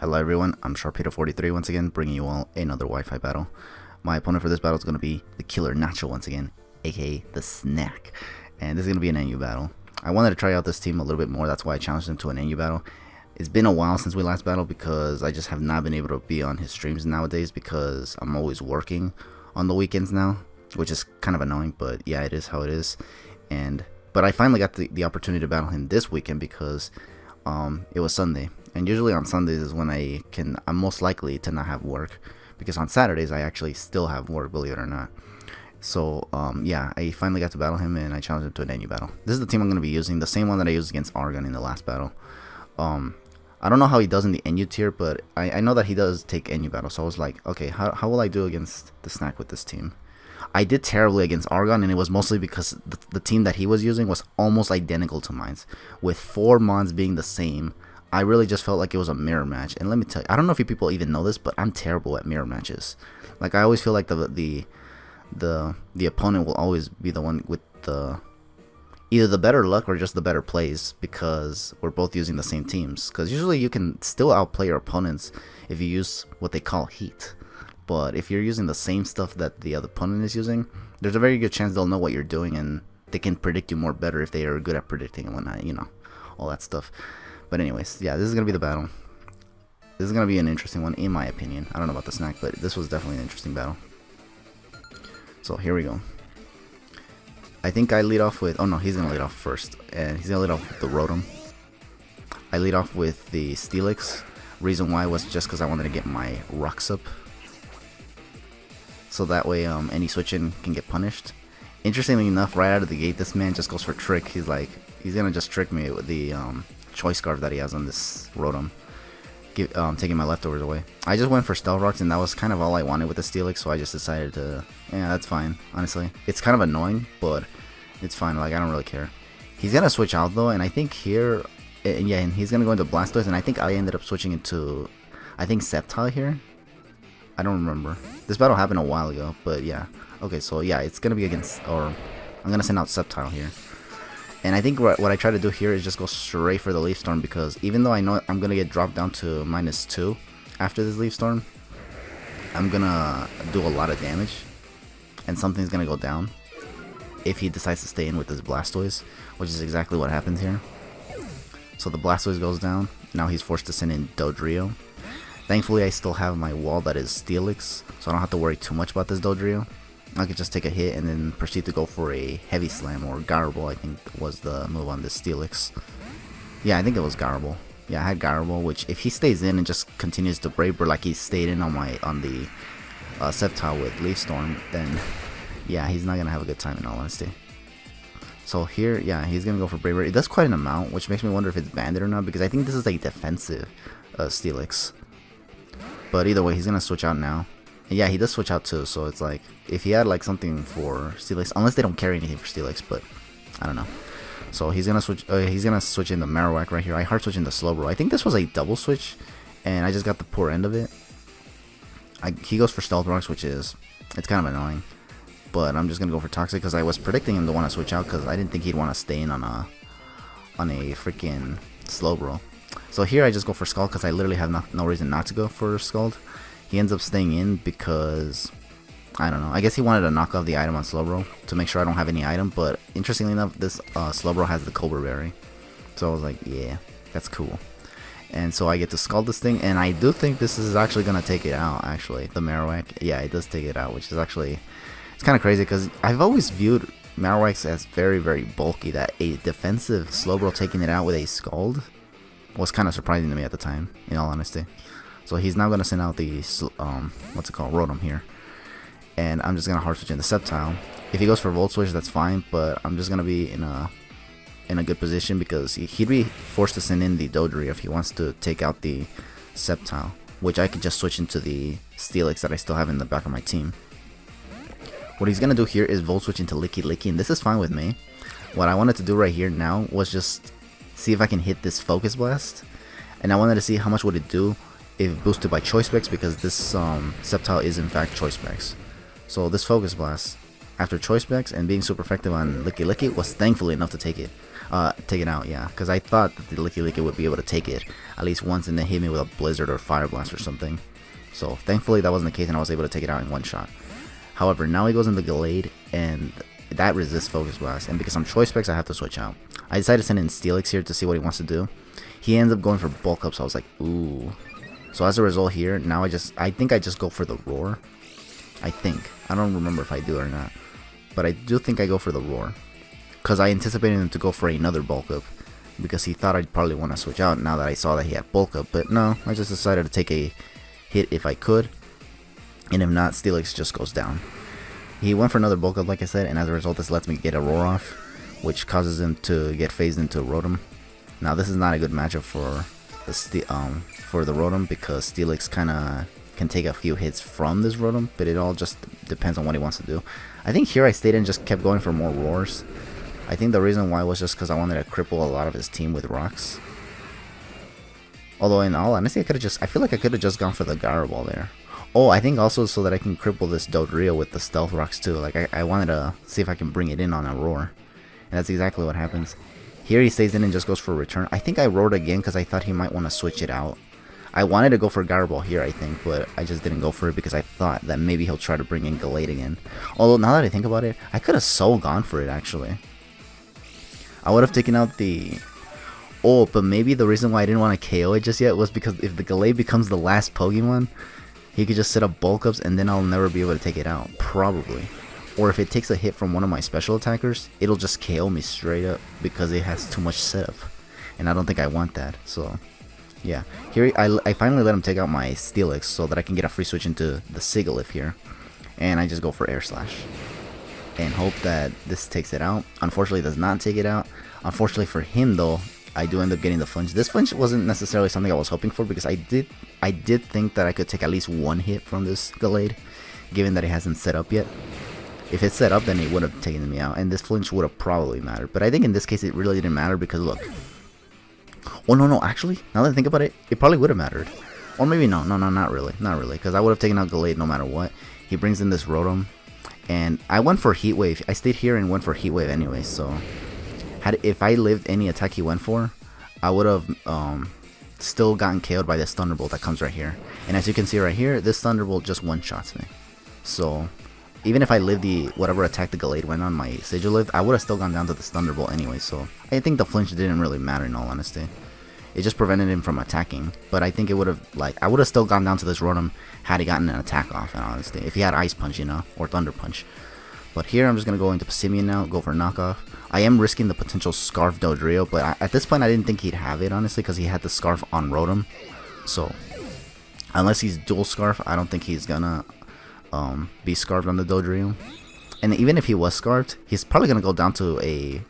Hello everyone, I'm Sharpedo43 once again, bringing you all another Wi-Fi battle. My opponent for this battle is going to be TheKillerNacho once again, aka the Snack. And this is going to be an NU battle. I wanted to try out this team a little bit more, that's why I challenged him to an NU battle. It's been a while since we last battled because I just have not been able to be on his streams nowadays because I'm always working on the weekends now, which is kind of annoying, but yeah, it is how it is. But I finally got the opportunity to battle him this weekend because it was Sunday. And usually on Sundays is when I'm most likely to not have work, because on Saturdays I actually still have work, believe it or not. So yeah, I finally got to battle him and I challenged him to an NU battle. This is the team I'm going to be using, the same one that I used against Argon in the last battle. I don't know how he does in the NU tier, but I know that he does take NU battle, so I was like, okay, how will I do against the Snack with this team? I did terribly against Argon, and it was mostly because the team that he was using was almost identical to mine, with 4 mons being the same. I really just felt like it was a mirror match. And let me tell you, I don't know if you people even know this, but I'm terrible at mirror matches. Like, I always feel like the opponent will always be the one with either the better luck or just the better plays, because we're both using the same teams. Because usually you can still outplay your opponents if you use what they call heat. But if you're using the same stuff that the other opponent is using, there's a very good chance they'll know what you're doing and they can predict you more better if they are good at predicting and whatnot, you know, all that stuff. But anyways, yeah, this is going to be the battle. This is going to be an interesting one, in my opinion. I don't know about the Snack, but this was definitely an interesting battle. So here we go. I think I lead off with... Oh no, he's going to lead off first. And he's going to lead off with the Rotom. I lead off with the Steelix. Reason why was just because I wanted to get my rocks up, so that way any switch in can get punished. Interestingly enough, right out of the gate, this man just goes for trick. He's like, he's going to just trick me with the... choice scarf that he has on this Rotom, taking my leftovers away. I just went for Stealth Rocks, and that was kind of all I wanted with the Steelix, so I just decided to, yeah, that's fine, honestly. It's kind of annoying, but it's fine, like, I don't really care. He's gonna switch out though, and I think here, yeah, and he's gonna go into Blastoise, and I think I ended up switching into, I think, Sceptile here? I don't remember. This battle happened a while ago, but yeah. Okay, so yeah, it's gonna be against, or I'm gonna send out Sceptile here. And I think what I try to do here is just go straight for the Leaf Storm, because even though I know I'm going to get dropped down to -2 after this Leaf Storm, I'm going to do a lot of damage, and something's going to go down if he decides to stay in with this Blastoise, which is exactly what happens here. So the Blastoise goes down. Now he's forced to send in Dodrio. Thankfully, I still have my wall that is Steelix, so I don't have to worry too much about this Dodrio. I could just take a hit and then proceed to go for a Heavy Slam, or Garble, I think was the move on this Steelix. Yeah, I think it was Garble. Yeah, I had Garble, which if he stays in and just continues to Brave Bird like he stayed in on the Sceptile with Leaf Storm, then yeah, he's not gonna have a good time in all honesty. So here, yeah, he's gonna go for Brave Bird. It does quite an amount, which makes me wonder if it's banded or not, because I think this is a defensive Steelix. But either way, he's gonna switch out now. Yeah, he does switch out too, so it's like, if he had like something for Steelix, unless they don't carry anything for Steelix, but I don't know. So he's gonna switch in the Marowak right here. I hard switch in the Slowbro. I think this was a double switch, and I just got the poor end of it. He goes for Stealth Rocks, which is, it's kind of annoying, but I'm just gonna go for Toxic, because I was predicting him to want to switch out, because I didn't think he'd want to stay in on a freaking Slowbro. So here I just go for Scald, because I literally have no reason not to go for Scald. He ends up staying in because, I don't know, I guess he wanted to knock off the item on Slowbro to make sure I don't have any item, but interestingly enough, this Slowbro has the Cobra Berry. So I was like, yeah, that's cool. And so I get to Scald this thing, and I do think this is actually going to take it out, actually, the Marowak. Yeah, it does take it out, which is actually, it's kind of crazy, because I've always viewed Marowaks as very, very bulky, that a defensive Slowbro taking it out with a Scald was kind of surprising to me at the time, in all honesty. So he's now going to send out the, what's it called, Rotom here. And I'm just going to hard switch in the Sceptile. If he goes for Volt Switch, that's fine, but I'm just going to be in a good position, because he'd be forced to send in the Dodrio if he wants to take out the Sceptile, which I could just switch into the Steelix that I still have in the back of my team. What he's going to do here is Volt Switch into Licky Licky, and this is fine with me. What I wanted to do right here now was just see if I can hit this Focus Blast, and I wanted to see how much would it do if boosted by Choice Specs, because this Sceptile is in fact Choice Specs. So this Focus Blast, after Choice Specs and being super effective on Licky Licky, was thankfully enough to take it. Take it out, yeah. Because I thought that the Licky would be able to take it at least once and then hit me with a Blizzard or Fire Blast or something. So thankfully that wasn't the case and I was able to take it out in one shot. However, now he goes into Gallade and that resists Focus Blast. And because I'm Choice Specs, I have to switch out. I decided to send in Steelix here to see what he wants to do. He ends up going for Bulk Up, so I was like, ooh. So as a result here, now I think I just go for the Roar. I think. I don't remember if I do or not. But I do think I go for the Roar. Because I anticipated him to go for another Bulk Up. Because he thought I'd probably want to switch out now that I saw that he had Bulk Up. But no, I just decided to take a hit if I could. And if not, Steelix just goes down. He went for another Bulk Up like I said. And as a result, this lets me get a Roar off. Which causes him to get phased into Rotom. Now this is not a good matchup for the Rotom. Because Steelix kind of can take a few hits from this Rotom. But it all just depends on what he wants to do. I think here I stayed and just kept going for more Roars. I think the reason why was just because I wanted to cripple a lot of his team with rocks. Although in all honesty, I feel like I could have just gone for the Gyro Ball there. Oh, I think also so that I can cripple this Dodrio with the Stealth Rocks too. Like I wanted to see if I can bring it in on a Roar. And that's exactly what happens. Here he stays in and just goes for a return. I think I roared again because I thought he might want to switch it out. I wanted to go for Gyro Ball here, I think, but I just didn't go for it because I thought that maybe he'll try to bring in Gallade again. Although now that I think about it, I could have so gone for it actually. I would have taken out the... Oh, but maybe the reason why I didn't want to KO it just yet was because if the Gallade becomes the last Pokemon, he could just set up Bulk Ups and then I'll never be able to take it out. Probably. Or if it takes a hit from one of my special attackers, it'll just KO me straight up because it has too much setup. And I don't think I want that, so... Yeah. Here, I finally let him take out my Steelix so that I can get a free switch into the Sigilyph here. And I just go for Air Slash. And hope that this takes it out. Unfortunately, it does not take it out. Unfortunately for him, though, I do end up getting the flinch. This flinch wasn't necessarily something I was hoping for because I did think that I could take at least one hit from this Gallade, given that it hasn't set up yet. If it set up, then it would have taken me out, and this flinch would have probably mattered. But I think in this case, it really didn't matter because look. Oh no, actually, now that I think about it, it probably would have mattered. Or maybe no, not really, because I would have taken out Gallade no matter what. He brings in this Rotom. And I went for Heat Wave. I stayed here and went for Heat Wave anyway. So, if I lived any attack he went for, I would have still gotten KO'd by this Thunderbolt that comes right here. And as you can see right here, this Thunderbolt just one-shots me. So, even if I lived the whatever attack the Gallade went on my Sigilyph, I would have still gone down to this Thunderbolt anyway. So, I think the flinch didn't really matter in all honesty. It just prevented him from attacking. But I think it would have, I would have still gone down to this Rotom had he gotten an attack off, in honesty. If he had Ice Punch, you know, or Thunder Punch. But here I'm just going to go into Passimian now, go for Knockoff. I am risking the potential Scarf Dodrio, but at this point I didn't think he'd have it, honestly, because he had the Scarf on Rotom. So, unless he's dual Scarf, I don't think he's going to be Scarfed on the Dodrio. And even if he was Scarfed, he's probably going to go down to a...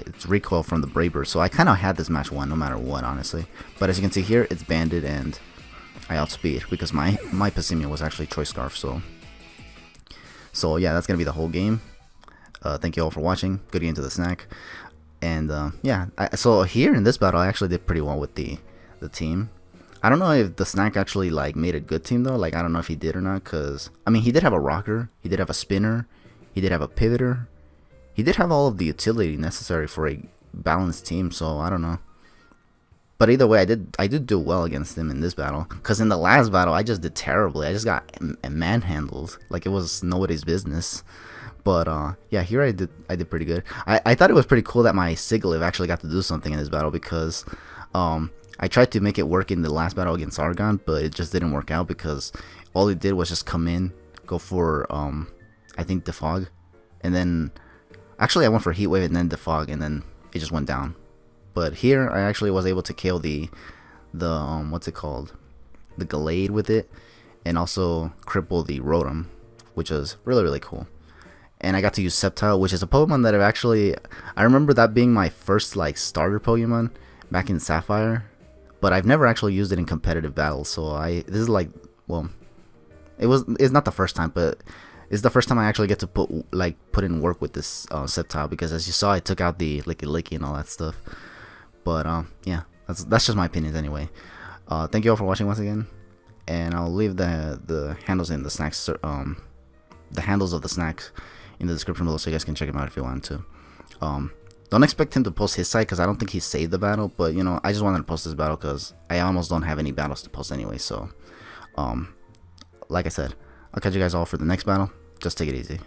it's recoil from the Brave Bird, so I kind of had this match won no matter what, honestly. But as you can see here, it's banded and I outspeed because my Passimian was actually Choice Scarf. So yeah, that's gonna be the whole game. Thank you all for watching. Good to get into the snack. And yeah, so here in this battle, I actually did pretty well with the team. I don't know if the snack actually made a good team though. I don't know if he did or not, cause I mean he did have a rocker, he did have a spinner, he did have a pivoter. He did have all of the utility necessary for a balanced team, so I don't know. But either way, I did do well against him in this battle. Because in the last battle, I just did terribly. I just got manhandled. Like it was nobody's business. But yeah, here I did pretty good. I thought it was pretty cool that my Sigilyph actually got to do something in this battle because I tried to make it work in the last battle against Argon, but it just didn't work out because all it did was just come in, go for I think Defog, and then actually I went for Heat Wave and then Defog, and then it just went down. But here I actually was able to kill the what's it called, the Gallade with it, and also cripple the Rotom, which was really cool. And I got to use Sceptile, which is a Pokemon that I remember that being my first starter Pokemon back in Sapphire, but I've never actually used it in competitive battles. So this is well, it's not the first time, but it's the first time I actually get to put in work with this Sceptile, because as you saw, I took out the Licky and all that stuff. But yeah, that's just my opinions anyway. Thank you all for watching once again, and I'll leave the handles in the snacks, the handles of the snacks in the description below, so you guys can check them out if you want to. Don't expect him to post his side because I don't think he saved the battle. But you know, I just wanted to post this battle because I almost don't have any battles to post anyway. So, like I said, I'll catch you guys all for the next battle. Just take it easy.